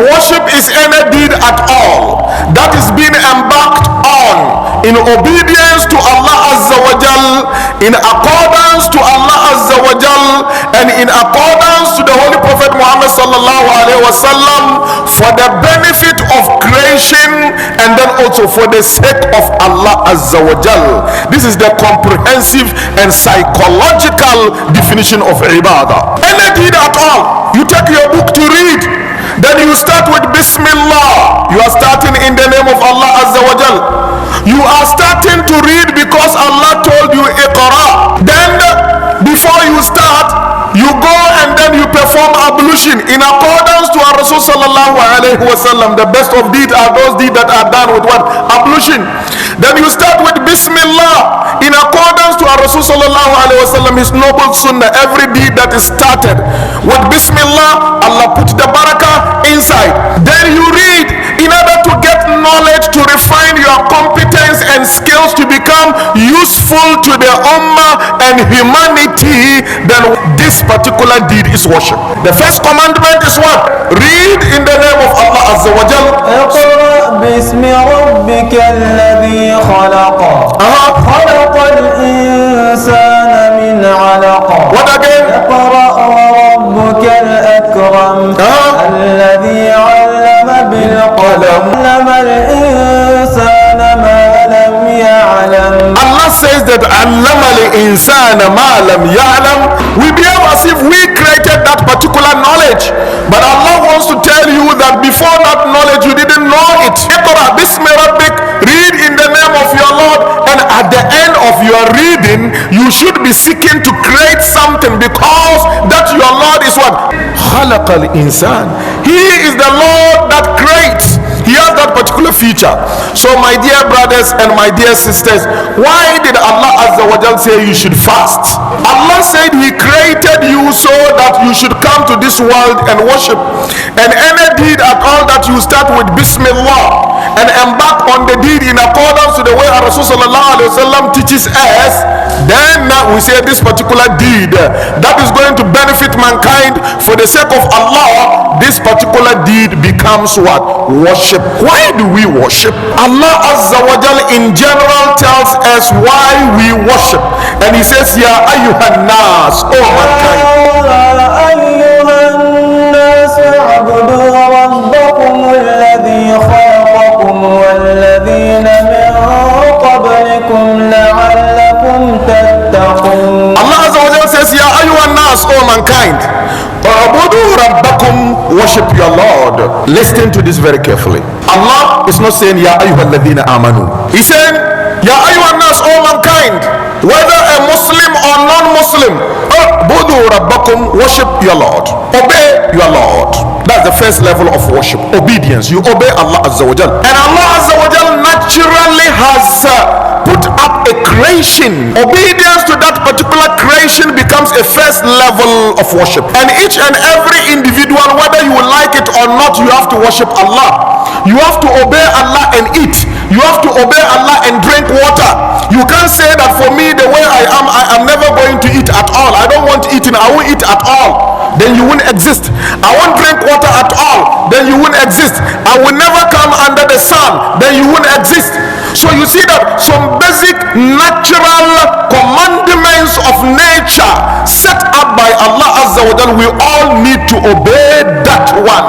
worship is any deed at all that is being embarked on in obedience to Allah Azza wa Jal, in accordance to Allah Azza wa Jal, and in accordance to the Holy Prophet Muhammad sallallahu alaihi wasallam, for the benefit of creation and then also for the sake of Allah Azza wa Jal. This is the comprehensive and psychological definition of ibadah. Any deed at all, you take your book to read, then you start with Bismillah. You are starting in the name of Allah Azza wa Jal. You are starting to read because Allah told you Iqra. Then before you start, you go and then you perform ablution in accordance to our Rasul sallallahu alaihi wasallam. The best of deeds are those deeds that are done with what? Ablution. Then you start with Bismillah in accordance to our Rasul sallallahu alaihi wasallam, his noble sunnah. Every deed that is started with Bismillah, Allah puts the barakah inside. Then you read in order to get knowledge, to refine your competence and skills to become useful to the ummah and humanity. Then this particular deed is worship. The first commandment is what? Read in the name of Allah Azza wa Jal. اقرأ باسم ربك الذي خلق خلق الإنسان من علق. What again? اقرأ وربك الأكرم الذي علم بالقلم علم الإنسان ما لم يعلم. Allah says that علم الإنسان ما لم يعلم. We behave as if we created that particular knowledge, but Allah wants to tell you that before that knowledge you didn't know it. اقرأ باسم ربك, read in the name of your Lord, and at the end of your reading you should be seeking to create something, because that your Lord is what? خلق الإنسان. He is the Lord that creates. He has that particular feature. So my dear brothers and my dear sisters, why did Allah Azza wa Jal say you should fast? Allah said He created you so that you should come to this world and worship. And any deed at all that you start with Bismillah and embark on the deed in accordance to the way our Rasul sallallahu alaihi wasallam teaches us, then we say this particular deed that is going to benefit mankind for the sake of Allah, this particular deed becomes what? Worship. Why do we worship? Allah Azza wa Jal in general tells us why we worship, and He says, Ya ayyuhan nas, oh mankind, أيها الناس اعبدوا ربكم الذي خلقكم والذين من قبلكم لعلكم تتقون. Allah Azza wa Jal says, Ya ayyuhan nas, oh mankind, worship your Lord. Listen to this very carefully. Allah is not saying Ya ayyuhal ladhina amanu. He's saying Ya ayyuhan nas, all mankind, whether a Muslim or non-Muslim, budu rabbakum, worship your Lord, obey your Lord. That's the first level of worship, obedience. You obey Allah Azza wa Jal, and Allah Azza wa Jal naturally has put up a creation. Obedience to that particular creation becomes a first level of worship, and each and every individual, whether you like it or not, you have to worship Allah. You have to obey Allah and eat. You have to obey Allah and drink water. You can't say that for me, the way I am never going to eat at all. I don't want eating, I won't eat at all. Then you won't exist. I won't drink water at all. Then you won't exist. I will never come under the sun. Then you won't exist. So you see that some basic natural commandments of nature set up by Allah Azza wa Jal, we all need to obey that one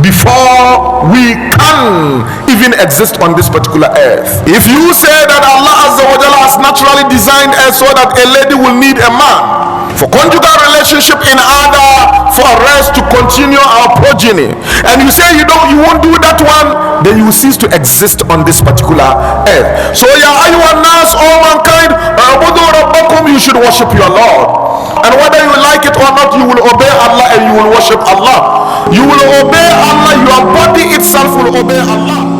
before we can even exist on this particular earth. If you say that Allah Azza wa Jal has naturally designed us so that a lady will need a man for conjugal relationship in order for us to continue our progeny, and you say you won't do that one, then you cease to exist on this particular earth. So ya ayyuhan nas, all mankind, u'budu rabbakum, you should worship your Lord, and whether you like it or not, you will obey Allah and you will worship Allah. You will obey Allah, your body itself will obey Allah.